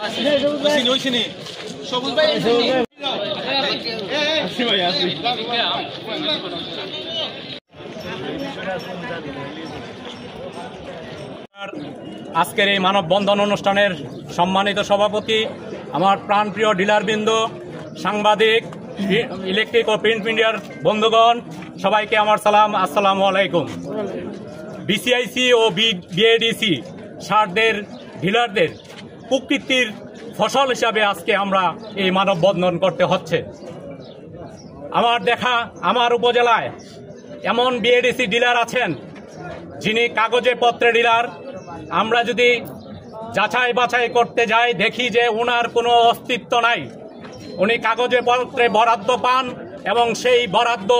আজকের এই মানববন্ধন অনুষ্ঠানের সম্মানিত সভাপতি, আমার প্রাণপ্রিয় ডিলারবৃন্দ, সাংবাদিক, ইলেকট্রিক ও প্রিন্ট মিডিয়ার বন্ধুগণ, সবাইকে আমার সালাম, আসসালামু আলাইকুম। বিসিআইসি ও বিএডিসি সারদের ডিলারদের প্রকৃতির ফসল হিসাবে আজকে আমরা এই মানববন্ধন করতে হচ্ছে। আমার দেখা আমার উপজেলায় এমন বিএডিসি ডিলার আছেন যিনি কাগজে পত্রে ডিলার। আমরা যদি যাচাই বাছাই করতে যাই দেখি যে ওনার কোনো অস্তিত্ব নাই। উনি কাগজে পত্রে বরাদ্দ পান এবং সেই বরাদ্দ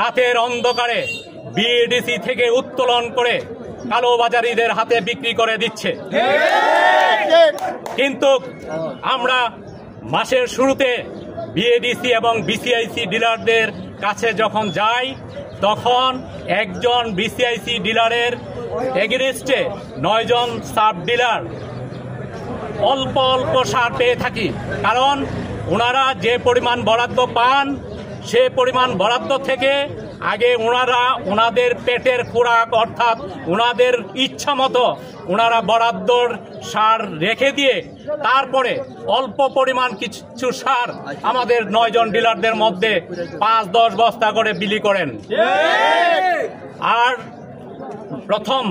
রাতের অন্ধকারে বিএডিসি থেকে উত্তোলন করে কালোবাজারিদের হাতে বিক্রি করে দিচ্ছে। কিন্তু আমরা মাসের শুরুতে বিএডিসি এবং বিসিআইসি ডিলারদের কাছে যখন যাই তখন একজন বিসিআইসি ডিলারের এগেনস্টে 9 জন সাব ডিলার অল্প অল্প সার পেয়ে থাকি। কারণ ওনারা যে পরিমাণ বরাদ্দ পান সে পরিমাণ বরাদ্দ থেকে আগে ওনারা ওনাদের পেটের খোরাক অর্থাৎ ওনাদের ইচ্ছা মতো ওনারা বরাদ্দর সার রেখে দিয়ে তারপরে অল্প পরিমাণ কিছু সার আমাদের 9 জন ডিলারদের মধ্যে 5-10 বস্তা করে বিলি করেন। আর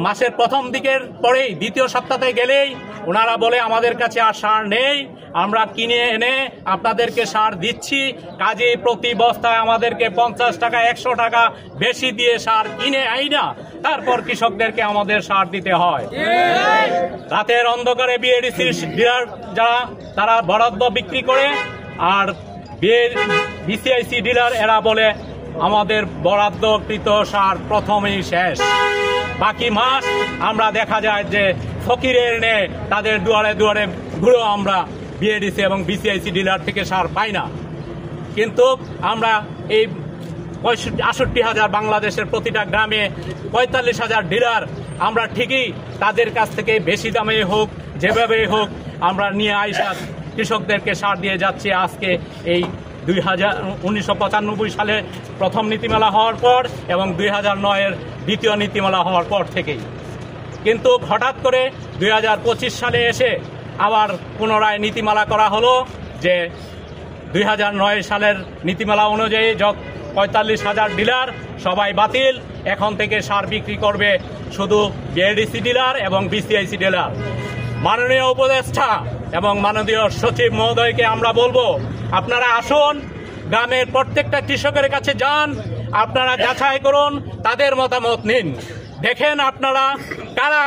মাসের প্রথম দিকের পরেই দ্বিতীয় সপ্তাহে গেলেই ওনারা বলে আমাদের কাছে আর সার নেই, আমরা কিনে এনে আপনাদেরকে সার দিচ্ছি, কাজে প্রতি বস্তায় আমাদেরকে 50 টাকা 100 টাকা বেশি দিয়ে সার কিনে আইনা তারপর কৃষকদেরকে আমাদের সার দিতে হয়। রাতের অন্ধকারে বিএডিসি ডিলার যারা তারা বরাদ্দ বিক্রি করে, আর বিসিআইসি ডিলার এরা বলে আমাদের বরাদ্দকৃত সার প্রথমেই শেষ। বাকি মাস আমরা দেখা যায় যে ফকিরের নে তাদের দুয়ারে দুয়ারে ঘুরেও আমরা বিএডিসি এবং বিসিআইসি ডিলার থেকে সার পাই না। কিন্তু আমরা এই 68,000 বাংলাদেশের প্রতিটা গ্রামে 45,000 ডিলার আমরা ঠিকই তাদের কাছ থেকে বেশি দামে হোক যেভাবেই হোক আমরা নিয়ে আইসা কৃষকদেরকে সার দিয়ে যাচ্ছি। আজকে এই 1995 সালে প্রথম নীতিমালা হওয়ার পর এবং 2009-এর দ্বিতীয় নীতিমালা হওয়ার পর থেকেই। কিন্তু হঠাৎ করে 2025 সালে এসে আবার পুনরায় নীতিমালা করা হলো যে 2009 সালের নীতিমালা অনুযায়ী 45,000 ডিলার সবাই বাতিল, এখন থেকে সার বিক্রি করবে শুধু বিএডিসি ডিলার এবং বিসিআইসি ডিলার। মাননীয় উপদেষ্টা এবং মাননীয় সচিব মহোদয়কে আমরা বলবো, আপনারা আসুন, গ্রামের প্রত্যেকটা কৃষকের কাছে যান, আপনারা যাচাই করুন, তাদের মতামত নিন, দেখেন আপনারা কারা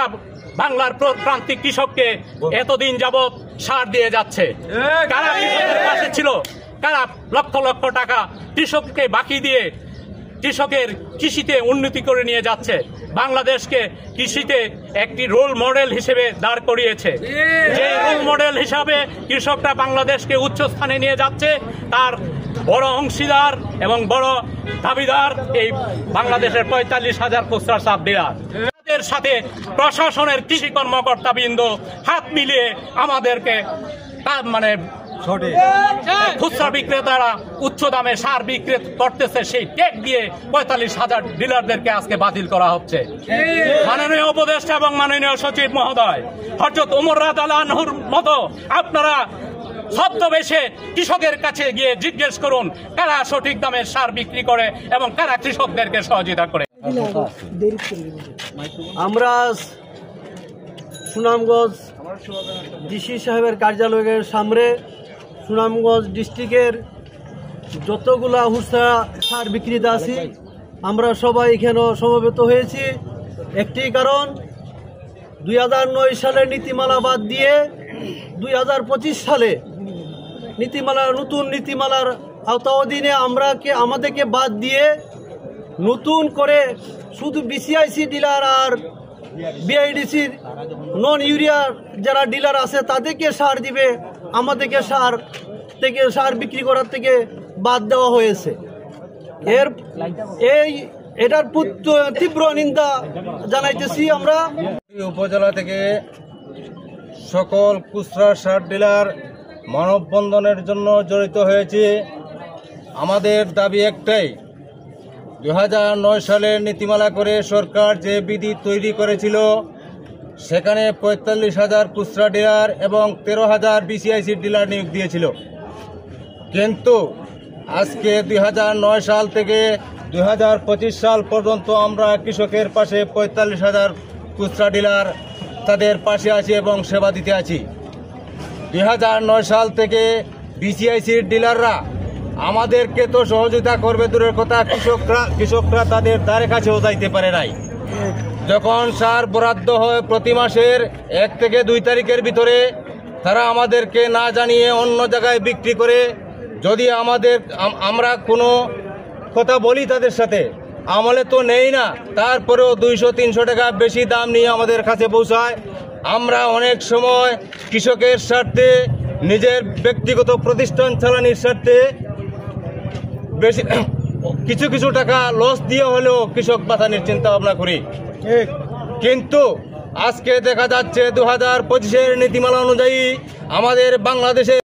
বাংলার প্রান্তিক কৃষককে এতদিন যাবৎ সার দিয়ে যাচ্ছে, কারা কৃষকের পাশে ছিল, কারা লক্ষ লক্ষ টাকা কৃষককে বাকি দিয়ে কৃষকের কৃষিতে উন্নতি করে নিয়ে যাচ্ছে, বাংলাদেশকে কৃষিতে একটি রোল মডেল হিসেবে দাঁড় করিয়েছে। যে রোল মডেল হিসাবে কৃষকরা বাংলাদেশকে উচ্চ স্থানে নিয়ে যাচ্ছে তার বড় অংশীদার এবং বড় দাবিদার এই বাংলাদেশের 45,000 খুচরা সাব ডিলার। এর সাথে প্রশাসনের কৃষি কর্মকর্তাবৃন্দ হাত মিলিয়ে আমাদেরকে খুচরা বিক্রেতারা উচ্চ দামে সার বিক্রি করতেছে, সেই ট্যাগ দিয়ে 45,000 ডিলারদেরকে আজকে বাতিল করা হচ্ছে। মাননীয় উপদেষ্টা এবং মাননীয় সচিব মহোদয়, হযরত ওমর রাদিয়াল্লাহু আনহুর মতো আপনারা ছদ্মবেশে কৃষকের কাছে গিয়ে জিজ্ঞেস করুন কারা সঠিক দামে সার বিক্রি করে এবং কারা কৃষকদেরকে সহযোগিতা করে। আমরা সুনামগঞ্জ ডিসি সাহেবের কার্যালয়ের সামনে সুনামগঞ্জ ডিস্ট্রিক্টের যতগুলা হুসা সার বিক্রেতা আছি আমরা সবাই এখানে সমবেত হয়েছি একটি কারণ, 2009 সালের নীতিমালা বাদ দিয়ে 2025 সালে নতুন নীতিমালার আওতাধীনে আমাদেরকে বাদ দিয়ে নতুন করে শুধু বিসিআইসি ডিলার আর বিআইডিসির নন ইউরিয়া যারা ডিলার আছে তাদেরকে সার দিবে, আমাদেরকে সার বিক্রি করার থেকে বাদ দেওয়া হয়েছে। এটার তীব্র নিন্দা জানাইতেছি। আমরা উপজেলা থেকে সকল খুচরা সার ডিলার মানববন্ধনের জন্য জড়িত হয়েছে। আমাদের দাবি একটাই, 2009 সালের নীতিমালা করে সরকার যে বিধি তৈরি করেছিল সেখানে 45,000 খুচরা ডিলার এবং 13,000 বিসিআইসি ডিলার নিয়োগ দিয়েছিল। কিন্তু আজকে 2009 সাল থেকে 2025 সাল পর্যন্ত আমরা কৃষকের পাশে 45,000 খুচরা ডিলার তাদের পাশে আছি এবং সেবা দিতে আছি। 2009 সাল থেকে বিসিআইসির ডিলাররা আমাদেরকে তো সহযোগিতা করবে দূরের কথা, কৃষকরা তাদের দ্বারে কাছেও যাইতে পারে নাই। যখন সার বরাদ্দ হয় প্রতি মাসের 1 থেকে 2 তারিখের ভিতরে, তারা আমাদেরকে না জানিয়ে অন্য জায়গায় বিক্রি করে। যদি আমরা কোনো কথা বলি তাদের সাথে, আমলে তো নেই না, তারপরেও 200-300 টাকা বেশি দাম নিয়ে আমাদের কাছে পৌঁছায়। আমরা অনেক সময় কৃষকের স্বার্থে, নিজের ব্যক্তিগত প্রতিষ্ঠান চালানোর স্বার্থে বেশি কিছু টাকা লস দিয়ে হলেও কৃষক বাঁচানোর চিন্তা ভাবনা করি। কিন্তু আজকে দেখা যাচ্ছে 2025-এর নীতিমালা অনুযায়ী আমাদের বাংলাদেশে